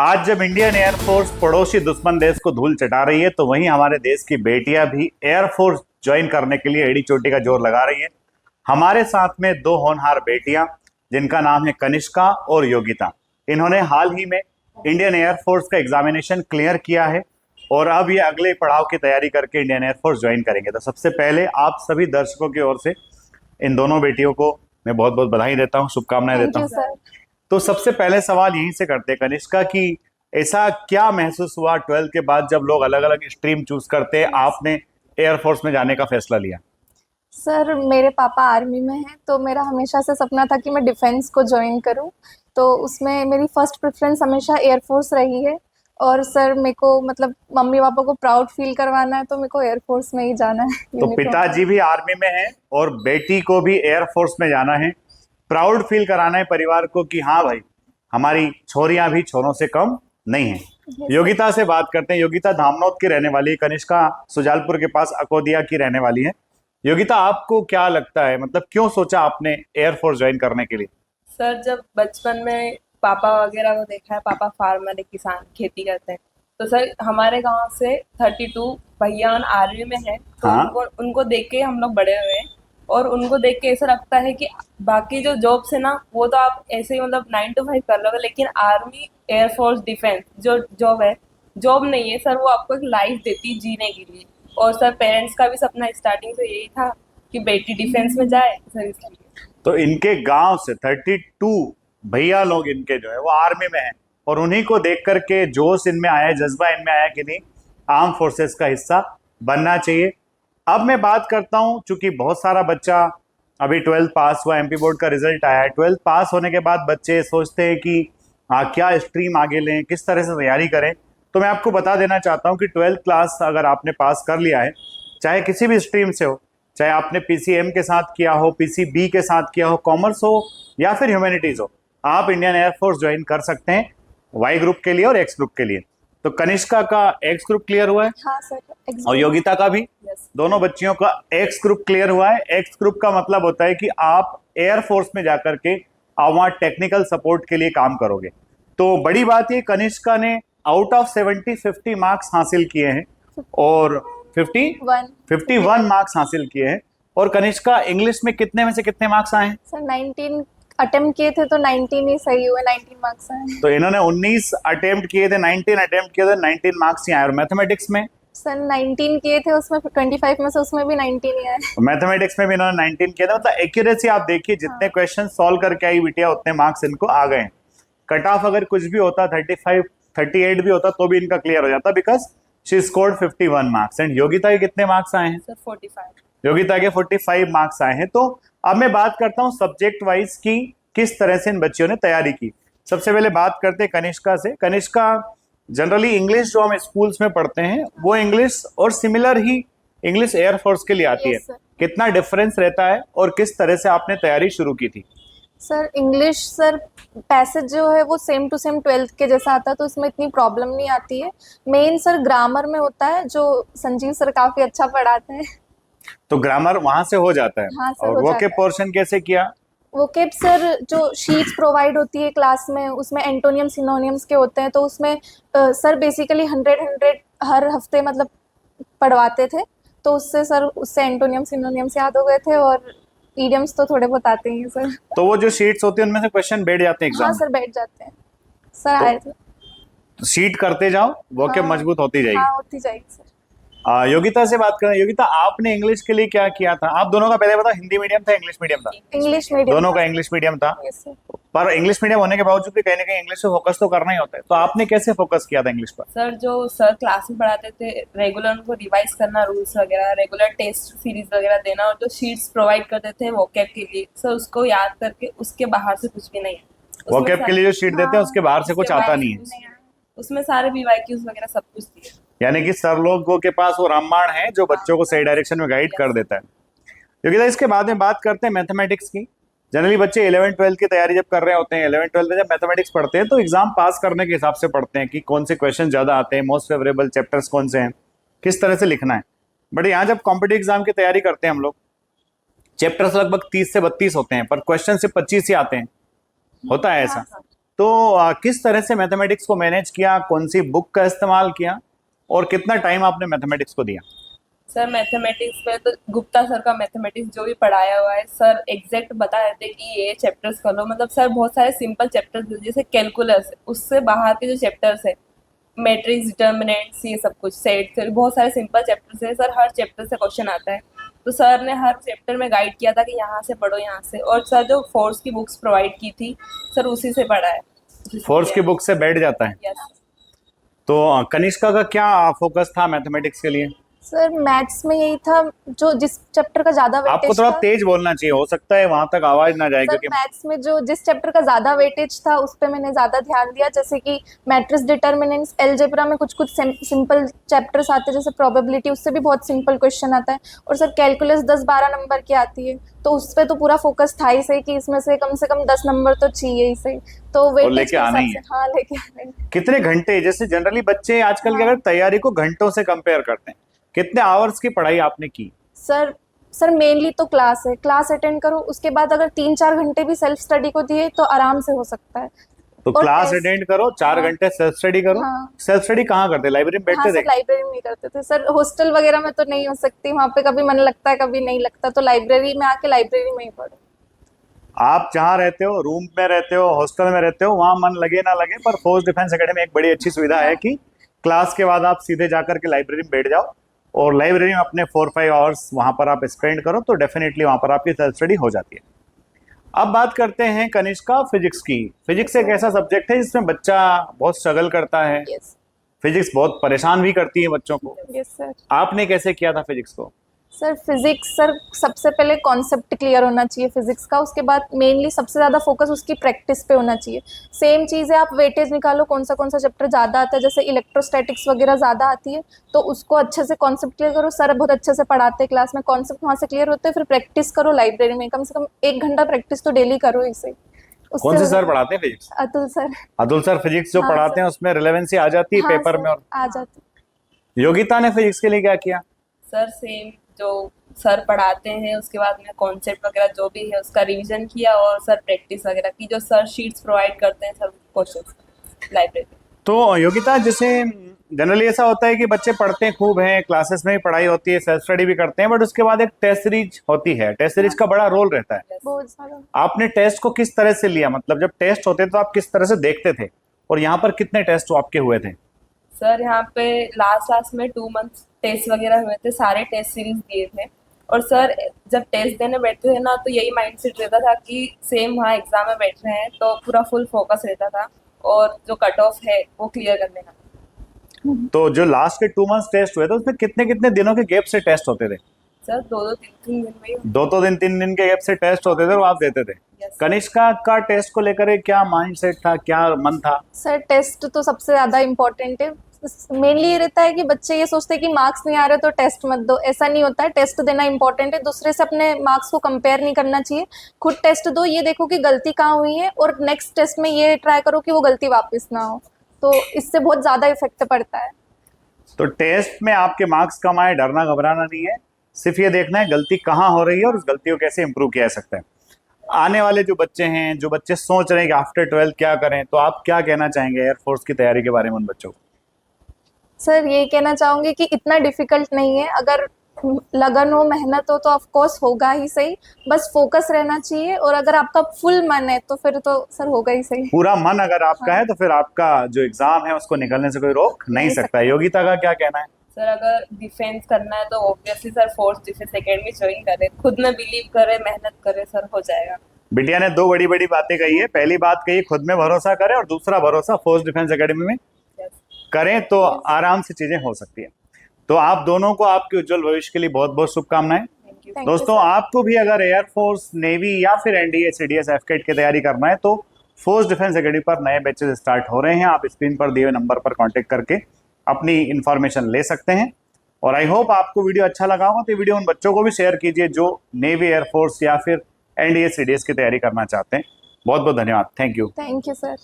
आज जब Indian air force पड़ोसी दुश्मन देश को धूल चटा रही है, तो वहीं हमारे देश की बेटियां भी एयरफोर्स ज्वाइन करने के लिए एड़ी चोटी का जोर लगा रही है। हमारे साथ में दो होनहार बेटियां, जिनका नाम है कनिष्का और योगिता। इन्होंने हाल ही में इंडियन एयरफोर्स का एग्जामिनेशन क्लियर किया है और अब ये अगले पड़ाव की तैयारी करके इंडियन एयरफोर्स ज्वाइन करेंगे। तो सबसे पहले आप सभी दर्शकों की ओर से इन दोनों बेटियों को मैं बहुत बहुत बधाई देता हूँ, शुभकामनाएं देता हूँ। तो सबसे पहले सवाल यहीं से करते हैं कनिष्का की, ऐसा क्या महसूस हुआ 12th के बाद जब लोग अलग अलग स्ट्रीम चूज करते हैं, आपने एयरफोर्स में जाने का फैसला लिया? सर, मेरे पापा आर्मी में हैं, तो मेरा हमेशा से सपना था कि मैं डिफेंस को ज्वाइन करूं। तो उसमें मेरी फर्स्ट प्रेफरेंस हमेशा एयरफोर्स रही है। और सर, मेरे को मतलब मम्मी पापा को प्राउड फील करवाना है, तो मेरे को एयरफोर्स में ही जाना है। तो पिताजी भी आर्मी में हैं और बेटी को भी एयरफोर्स में जाना है। प्राउड फील कराना है परिवार को कि हाँ भाई, हमारी छोरियां भी छोरों से कम नहीं है। योगिता से बात करते हैं। योगिता धामनोद की रहने वाली है, कनिष्का सुजालपुर के पास अकोदिया की रहने वाली है। योगिता, आपको क्या लगता है, मतलब क्यों सोचा आपने एयरफोर्स ज्वाइन करने के लिए? सर, जब बचपन में पापा वगैरह को देखा है, पापा फार्मर है, किसान खेती करते हैं। तो सर, हमारे गांव से 32 भैया आर्मी में है, तो हाँ। उनको देख के हम लोग बड़े हुए हैं। और उनको देख के ऐसा लगता है कि बाकी जो जॉब्स है ना, वो तो आप ऐसे ही मतलब 9 to 5 कर लोगे, लेकिन आर्मी, एयरफोर्स, डिफेंस जो जॉब है, जॉब नहीं है सर, वो आपको एक लाइफ देती है जीने के लिए। और सर, पेरेंट्स का भी सपना स्टार्टिंग से यही था कि बेटी डिफेंस में जाए सर, इसलिए। तो इनके गांव से 32 भैया लोग इनके जो है वो आर्मी में हैं, और उन्हीं को देख करके जोश इनमें आया, जज्बा इनमें आया कि नहीं, आर्म फोर्सेस का हिस्सा बनना चाहिए। अब मैं बात करता हूं, चूंकि बहुत सारा बच्चा अभी 12th पास हुआ, एमपी बोर्ड का रिजल्ट आया है। 12th पास होने के बाद बच्चे सोचते हैं कि क्या स्ट्रीम आगे लें, किस तरह से तैयारी करें। तो मैं आपको बता देना चाहता हूं कि 12th क्लास अगर आपने पास कर लिया है, चाहे किसी भी स्ट्रीम से हो, चाहे आपने पीसीएम के साथ किया हो, पीसीबी के साथ किया हो, कॉमर्स हो या फिर ह्यूमैनिटीज हो, आप इंडियन एयरफोर्स ज्वाइन कर सकते हैं, वाई ग्रुप के लिए और एक्स ग्रुप के लिए। तो कनिष्का का एक्स ग्रुप क्लियर हुआ है। हाँ सर, और योगिता का भी। यस। दोनों बच्चियों का एक्स ग्रुप क्लियर हुआ है। एक्स ग्रुप का मतलब होता है कि आप एयरफोर्स में जाकर के आप वहां टेक्निकल सपोर्ट के लिए काम करोगे। तो बड़ी बात ये, कनिष्का ने आउट ऑफ 70 50 मार्क्स हासिल किए हैं और 51 मार्क्स हासिल किए हैं। और कनिष्का, इंग्लिश में कितने में से कितने मार्क्स आए हैं? सर 19 अटेम्प्ट किए थे, तो 19 ही सही हुए, 19 मार्क्स आए। तो इन्होंने 19 अटेम्प्ट किए थे, 19 अटेम्प्ट किए थे, 19 मार्क्स ही आए। और मैथमेटिक्स में सर 19 किए थे, उसमें 25 में से उसमें भी 19 ही आए। मैथमेटिक्स में भी इन्होंने 19 किया था। मतलब एक्यूरेसी आप देखिए, जितने क्वेश्चन सॉल्व करके आई बिटिया, उतने मार्क्स इनको आ गए। कट ऑफ अगर कुछ भी होता, 35 38 भी होता, तो भी इनका क्लियर हो जाता, because she scored 51 marks. And Yogita के कितने मार्क्स आए हैं? सर 45। योगिता के 45 मार्क्स आए हैं। तो अब मैं बात करता हूं सब्जेक्ट वाइज की किस तरह से इन बच्चियों ने तैयारी की। सबसे पहले बात करते हैं कनिष्का से। कनिष्का, जनरली इंग्लिश जो हम स्कूल्स में पढ़ते हैं, वो इंग्लिश और सिमिलर ही इंग्लिश एयरफोर्स के लिए आती है। Yes, sir. कितना डिफरेंस रहता है और किस तरह से आपने तैयारी शुरू की थी? सर इंग्लिश, सर पैसेज जो है वो सेम टू सेम 12th के जैसा आता है, तो उसमें इतनी प्रॉब्लम नहीं आती है। मेन सर ग्रामर में होता है, जो संजीव सर काफी अच्छा पढ़ाते हैं। तो ग्रामर वहां से हो जाता है। हाँ सर, और हो वो जाता के है। पोर्शन कैसे किया? वो केप सर, जो शीट्स प्रोवाइड होती है क्लास में, उसमें एंटोनियम सिनोनियम्स के होते हैं, तो उसमें सर बेसिकली 100 हर हफ्ते मतलब पढ़वाते थे। तो उससे एंटोनियम सिनोनियम्स याद हो गए थे, और ईडियम्स तो थोड़े बहुत आते ही हैं सर। तो वो जो शीट्स होती है उनमें से क्वेश्चन बैठ जाते हैं हाँ एग्जाम सर, बैठ जाते हैं सर, आए थे। तो शीट करते जाओ, वो के हाँ, मजबूत होती जाएगी। हाँ, होती जाएगी सर। योगिता से बात करें। योगिता, आपने इंग्लिश के लिए क्या किया था? आप दोनों का पहले बताओ, हिंदी मीडियम था, इंग्लिश मीडियम था? इंग्लिश मीडियम दोनों का इंग्लिश मीडियम था। Yes sir. पर इंग्लिश मीडियम होने के बावजूद भी कहीं ना कहीं इंग्लिश पे फोकस तो करना ही होता है। तो आपने कैसे फोकस किया था इंग्लिश पर? सर, जो सर क्लास में पढ़ाते थे, रेगुलर उनको रिवाइज करना, रूल्स वगैरह, रेगुलर टेस्ट सीरीज वगैरह देना, और जो शीट्स प्रोवाइड करते थे वोकैब के लिए, सर उसको याद करके, उसके बाहर से कुछ भी नहीं है। वोकैब के लिए जो शीट देते हैं उसके बाहर से कुछ आता नहीं है। उसमें सारे बीवाईक्यूज वगैरह सब कुछ दिए। यानी कि सर लोगों के पास वो रामबाण है जो बच्चों को सही डायरेक्शन में गाइड कर देता है। क्योंकि इसके बाद में बात करते हैं मैथमेटिक्स की। जनरली बच्चे 11 12 की तैयारी जब कर रहे होते हैं, 11 12 में जब मैथमेटिक्स पढ़ते हैं, तो एग्जाम पास करने के हिसाब से पढ़ते हैं कि कौन से क्वेश्चन ज्यादा आते हैं, मोस्ट फेवरेबल चैप्टर्स कौन से हैं, किस तरह से लिखना है। बट यहाँ जब कॉम्पिटिटिव एग्जाम की तैयारी करते हैं हम लोग, चैप्टर्स लगभग 30 से 32 होते हैं, पर क्वेश्चन सिर्फ 25 ही आते हैं। होता है ऐसा? तो किस तरह से मैथमेटिक्स को मैनेज किया, कौन सी बुक का इस्तेमाल किया और कितना टाइम आपने मैथमेटिक्स को दिया? सर मैथमेटिक्स में तो गुप्ता सर का मैथमेटिक्स जो भी पढ़ाया हुआ है, सर एग्जैक्ट बता रहे थे कि ये चैप्टर्स कर लो। मतलब सर बहुत सारे सिंपल चैप्टर्स जैसे कैलकुलस, उससे बाहर के जो चैप्टर्स है, मैट्रिक्स, डिटर्मिनेंट्स, ये सब कुछ, सेट थ्योरी, बहुत सारे सिंपल चैप्टर्स है सर। हर चैप्टर से क्वेश्चन आता है, तो सर ने हर चैप्टर में गाइड किया था कि यहाँ से पढ़ो, यहाँ से। और सर जो फोर्स की बुक्स प्रोवाइड की थी सर, उसी से पढ़ा है। फोर्स की बुक से बैठ जाता है। यस तो कनिष्का का क्या फोकस था मैथमेटिक्स के लिए? सर मैथ्स में यही था, जो जिस चैप्टर का ज्यादा आपको वेटेज थोड़ा था। तेज बोलना चाहिए, हो सकता है वहां तक आवाज ना जाए, सर क्योंकि मैथ्स में जो जिस चैप्टर का ज्यादा वेटेज था उस पे मैंने ज्यादा ध्यान दिया, जैसे कि मैट्रिक्स, डिटर्मिनेंट्स, अलजेब्रा में कुछ कुछ सिंपल चैप्टर्स आते हैं, जैसे प्रोबेबिलिटी, उससे भी बहुत सिंपल क्वेश्चन आता है। और सर कैलकुलस 10-12 नंबर की आती है, तो उस पे तो पूरा फोकस था ही सही कि इसमें से कम 10 नंबर तो चाहिए ही सही। तो वेटेज लेके आना ही है। हाँ, लेके आना ही। कितने घंटे, जैसे जनरली बच्चे आजकल की हाँ। अगर तैयारी को घंटों से कंपेयर करते हैं, कितने आवर्स की पढ़ाई आपने की? सर मेनली तो क्लास है, क्लास अटेंड करो, उसके बाद अगर 3-4 घंटे भी सेल्फ स्टडी को दिए तो आराम से हो सकता है। तो और क्लास टेस्ट- अटेंड करो, 4 हाँ। घंटे सेल्फ स्टडी करो। हाँ। सेल्फ स्टडी कहाँ करते, लाइब्रेरी में हाँ बैठते सर, थे? लाइब्रेरी में ही करते थे सर, हॉस्टल वगैरह में तो नहीं हो सकती, वहाँ पे कभी मन लगता है कभी नहीं लगता, तो लाइब्रेरी में आके लाइब्रेरी में ही पढ़ो। आप जहाँ रहते हो, रूम में रहते हो, हॉस्टल में रहते हो, वहां मन लगे ना लगे, पर फोर्स डिफेंस एकेडमी एक बड़ी अच्छी सुविधा है कि क्लास के बाद आप सीधे जाकर के लाइब्रेरी में बैठ जाओ और लाइब्रेरी में अपने 4-5 आवर्स वहां पर आप स्पेंड करो, तो डेफिनेटली वहां पर आपकी सेल्फ स्टडी हो जाती है। अब बात करते हैं कनिष्का फिजिक्स की। फिजिक्स एक ऐसा सब्जेक्ट है जिसमें बच्चा बहुत स्ट्रगल करता है, यस फिजिक्स बहुत परेशान भी करती है बच्चों को। Yes sir. आपने कैसे किया था फिजिक्स को? सर फिजिक्स, सर सबसे पहले कॉन्सेप्ट क्लियर होना चाहिए फिजिक्स का, उसके बाद मेनली सबसे ज़्यादा फोकस उसकी प्रैक्टिस पे होना चाहिए। सेम चीज़ है, आप वेटेज निकालो कौन सा चैप्टर ज़्यादा आता है, जैसे इलेक्ट्रोस्टैटिक्स वगैरह ज़्यादा आती है, तो उसको अच्छे से कॉन्सेप्ट क्लियर करो। सर बहुत अच्छे से पढ़ाते हैं क्लास में, कॉन्सेप्ट वहाँ से क्लियर होते हैं, फिर प्रैक्टिस करो लाइब्रेरी में, कम से कम 1 घंटा प्रैक्टिस तो डेली करो इसे। कौन से सर पढ़ाते हैं physics? Atul sir. Atul sir physics जो हाँ, पढ़ाते सर। हैं उसमें रिलेवेंसी आ जाती है हाँ पेपर सर, में। और आ जाती। योगिता ने फिजिक्स के लिए क्या किया? सर, सेम जो सर पढ़ाते हैं उसके बाद में कॉन्सेप्ट वगैरह जो भी है उसका रिवीजन किया, और सर प्रैक्टिस वगैरह की, जो सर शीट्स प्रोवाइड करते हैं सर क्वेश्चंस लाइब्रेरी। तो योगिता, जैसे जनरली ऐसा होता है कि बच्चे पढ़ते खूब हैं, क्लासेस में भी पढ़ाई होती है, सेल्फ स्टडी भी करते हैं, बट उसके बाद एक टेस्ट सीरीज होती है, टेस्ट सीरीज का बड़ा रोल रहता है। बहुत सारा। आपने टेस्ट को किस तरह से लिया, मतलब जब टेस्ट होते तो आप किस तरह से देखते थे, और यहाँ पर कितने टेस्ट आपके हुए थे? सर यहाँ पे लास्ट में 2 मंथ टेस्ट वगैरह हुए थे, सारे टेस्ट सीरीज दिए थे। और सर जब टेस्ट देने बैठते थे ना, तो यही माइंडसेट रहता था कि सेम वहाँ एग्जाम में बैठ रहे हैं, तो पूरा फुल फोकस रहता था और जो कट ऑफ है वो क्लियर करने का। तो जो लास्ट के 2 मंथ्स टेस्ट हुए थे उसमें कितने कितने दिनों के गैप से टेस्ट होते थे? सर 2-3 दिन में ही। 2 दिन 3 दिन के गैप से टेस्ट होते थे और आप देते थे। Yes. कनिष्का का टेस्ट को लेकर क्या माइंडसेट था, क्या मन था? सर टेस्ट तो सबसे ज़्यादा इम्पोर्टेंट है। मेनली ये रहता है कि बच्चे ये सोचते हैं कि मार्क्स नहीं आ रहे तो टेस्ट मत दो, ऐसा नहीं होता है। टेस्ट देना इंपॉर्टेंट है, दूसरे से अपने मार्क्स को कंपेयर नहीं करना चाहिए। खुद टेस्ट दो, ये देखो कि गलती कहाँ हुई है, और नेक्स्ट टेस्ट में ये ट्राई करो कि वो गलती वापस ना हो, तो इससे बहुत ज़्यादा इफेक्ट पड़ता है। तो टेस्ट में आपके मार्क्स कम आए, डरना घबराना नहीं है, सिर्फ ये देखना है गलती कहाँ हो रही है और उस गलती को कैसे इम्प्रूव किया जा सकता है। आने वाले जो बच्चे हैं, जो बच्चे सोच रहे हैं कि आफ्टर 12th क्या करें, तो आप क्या कहना चाहेंगे एयरफोर्स की तैयारी के बारे में उन बच्चों को? सर ये कहना चाहूँगी कि इतना डिफिकल्ट नहीं है, अगर लगन हो, मेहनत हो तो ऑफ कोर्स होगा ही सही, बस फोकस रहना चाहिए, और अगर आपका फुल मन है तो फिर तो सर होगा ही सही। पूरा मन अगर आपका है तो फिर आपका जो एग्जाम है उसको निकलने से कोई रोक नहीं सकता है। योगिता का क्या कहना है? सर अगर डिफेंस करना है तो obviously sir force defence academy join करे, खुद में बिलीव करे, मेहनत करे, सर हो जाएगा। बिटिया ने 2 बड़ी बड़ी बातें कही है। पहली बात कही, खुद में भरोसा करें, और दूसरा भरोसा फोर्स डिफेंस एकेडमी में Yes. करें तो आराम से चीजें हो सकती है। तो आप दोनों को आपके उज्जवल भविष्य के लिए बहुत बहुत शुभकामनाएं। Thank you. Thank you, दोस्तों, sir. आपको भी अगर एयरफोर्स, नेवी या फिर एनडीए, सीडीएस, एफकेट की तैयारी करना है तो फोर्स डिफेंस एकेडमी पर नए बैचेस स्टार्ट हो रहे हैं। आप स्क्रीन पर दिए हुए नंबर पर कांटेक्ट करके अपनी इंफॉर्मेशन ले सकते हैं। और आई होप आपको वीडियो अच्छा लगा होगा, तो वीडियो उन बच्चों को भी शेयर कीजिए जो नेवी, एयरफोर्स या फिर एनडीए, सीडीएस की तैयारी करना चाहते हैं। बहुत बहुत धन्यवाद। Thank you. Thank you sir.